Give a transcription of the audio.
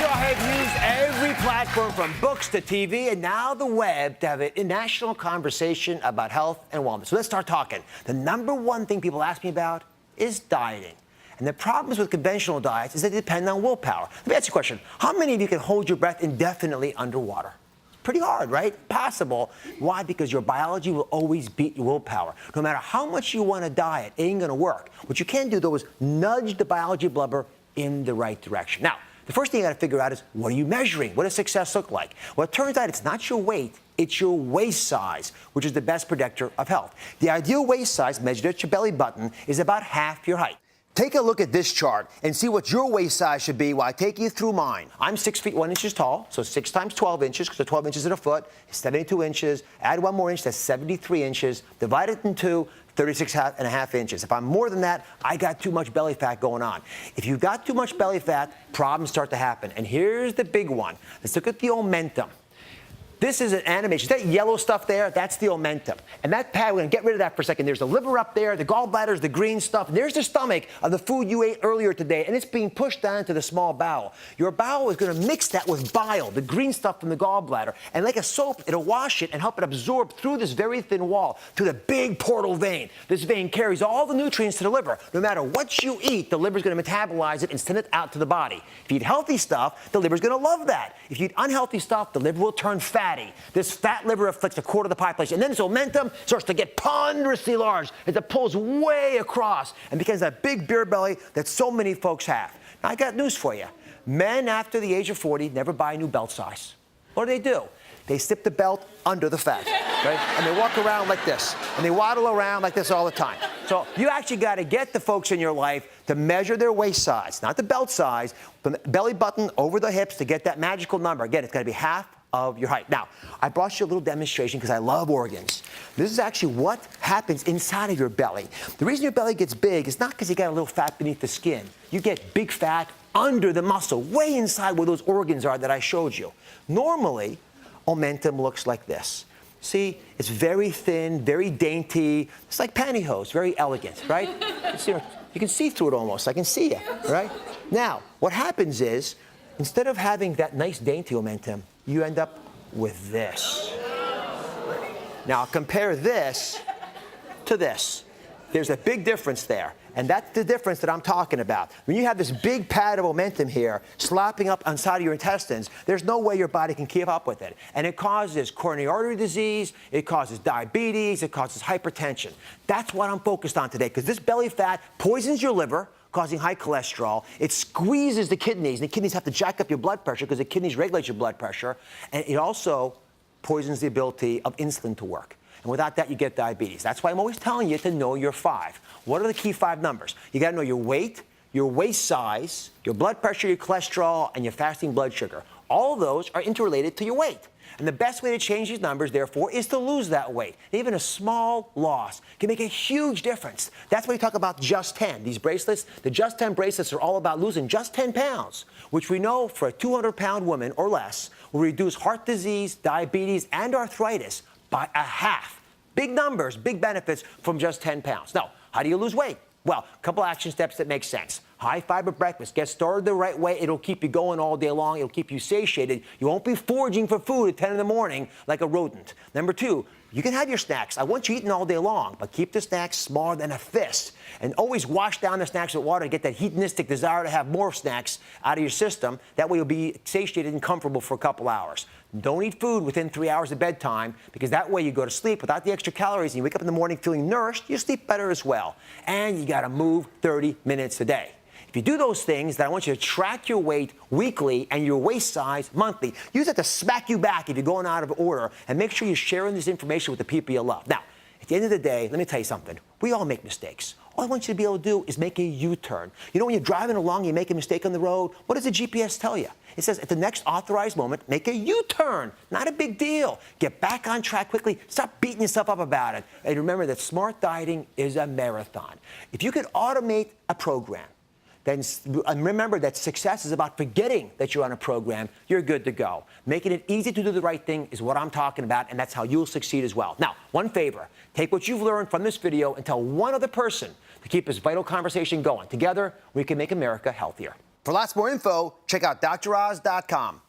show I've used every platform from books to TV and now the web to have a national conversation about health and wellness. So let's start talking. The number one thing people ask me about is dieting. And the problems with conventional diets is they depend on willpower. Let me ask you a question. How many of you can hold your breath indefinitely underwater? Pretty hard, right? Possible. Why? Because your biology will always beat your willpower. No matter how much you want to diet, it ain't going to work. What you can do, though, is nudge the biology blubber in the right direction. Now, the first thing you got to figure out is, what are you measuring? What does success look like? Well, it turns out it's not your weight, it's your waist size, which is the best predictor of health. The ideal waist size, measured at your belly button, is about half your height. Take a look at this chart and see what your waist size should be while I take you through mine. I'm 6 feet 1 inches tall, so 6 times 12 inches, because 12 inches in a foot is 72 inches. Add 1 more inch, that's 73 inches. Divide it in 2, 36 and a half inches. If I'm more than that, I got too much belly fat going on. If you've got too much belly fat, problems start to happen. And here's the big one. Let's look at the omentum. This is an animation. That yellow stuff there, that's the omentum. And that pad, we're going to get rid of that for a second. There's the liver up there, the gallbladder is the green stuff. And there's the stomach of the food you ate earlier today, and it's being pushed down to the small bowel. Your bowel is going to mix that with bile, the green stuff from the gallbladder. And like a soap, it'll wash it and help it absorb through this very thin wall to the big portal vein. This vein carries all the nutrients to the liver. No matter what you eat, the liver's going to metabolize it and send it out to the body. If you eat healthy stuff, the liver's going to love that. If you eat unhealthy stuff, the liver will turn fatty. This fat liver afflicts a quarter of the population. And then this omentum starts to get ponderously large as it pulls way across and becomes that big beer belly that so many folks have. Now, I got news for you. Men after the age of 40 never buy a new belt size. What do? They slip the belt under the fat, right? And they walk around like this. And they waddle around like this all the time. So you actually got to get the folks in your life to measure their waist size, not the belt size, the belly button over the hips to get that magical number. Again, it's got to be half of your height. Now, I brought you a little demonstration because I love organs. This is actually what happens inside of your belly. The reason your belly gets big is not because you got a little fat beneath the skin. You get big fat under the muscle, way inside where those organs are that I showed you. Normally, omentum looks like this. See, it's very thin, very dainty. It's like pantyhose, very elegant, right? You can see through it almost. I can see you, right? Now, what happens is, instead of having that nice dainty omentum, you end up with this. Now, compare this to this. There's a big difference there. And that's the difference that I'm talking about. When you have this big pad of omentum here slopping up inside of your intestines, there's no way your body can keep up with it. And it causes coronary artery disease, it causes diabetes, it causes hypertension. That's what I'm focused on today, because this belly fat poisons your liver, causing high cholesterol. It squeezes the kidneys, and the kidneys have to jack up your blood pressure because the kidneys regulate your blood pressure. And it also poisons the ability of insulin to work. And without that, you get diabetes. That's why I'm always telling you to know your 5. What are the key 5 numbers? You got to know your weight, your waist size, your blood pressure, your cholesterol, and your fasting blood sugar. All of those are interrelated to your weight. And the best way to change these numbers, therefore, is to lose that weight. Even a small loss can make a huge difference. That's why we talk about Just 10. These bracelets, the Just 10 bracelets are all about losing just 10 pounds, which we know for a 200-pound woman or less will reduce heart disease, diabetes, and arthritis by a half. Big numbers, big benefits from just 10 pounds. Now, how do you lose weight? Well, a couple action steps that make sense. High-fiber breakfast. Get started the right way. It'll keep you going all day long. It'll keep you satiated. You won't be foraging for food at 10 in the morning like a rodent. Number 2, you can have your snacks. I want you eating all day long, but keep the snacks smaller than a fist. And always wash down the snacks with water to get that hedonistic desire to have more snacks out of your system. That way you'll be satiated and comfortable for a couple hours. Don't eat food within 3 hours of bedtime, because that way you go to sleep without the extra calories and you wake up in the morning feeling nourished, you sleep better as well. And you got to move 30 minutes a day. If you do those things, then I want you to track your weight weekly and your waist size monthly. Use it to smack you back if you're going out of order, and make sure you're sharing this information with the people you love. Now, at the end of the day, let me tell you something. We all make mistakes. All I want you to be able to do is make a U-turn. You know, when you're driving along, you make a mistake on the road, what does the GPS tell you? It says, at the next authorized moment, make a U-turn. Not a big deal. Get back on track quickly. Stop beating yourself up about it. And remember that smart dieting is a marathon. If you could automate a program, then remember that success is about forgetting that you're on a program. You're good to go. Making it easy to do the right thing is what I'm talking about, and that's how you'll succeed as well. Now, one favor. Take what you've learned from this video and tell one other person to keep this vital conversation going. Together, we can make America healthier. For lots more info, check out DrOz.com.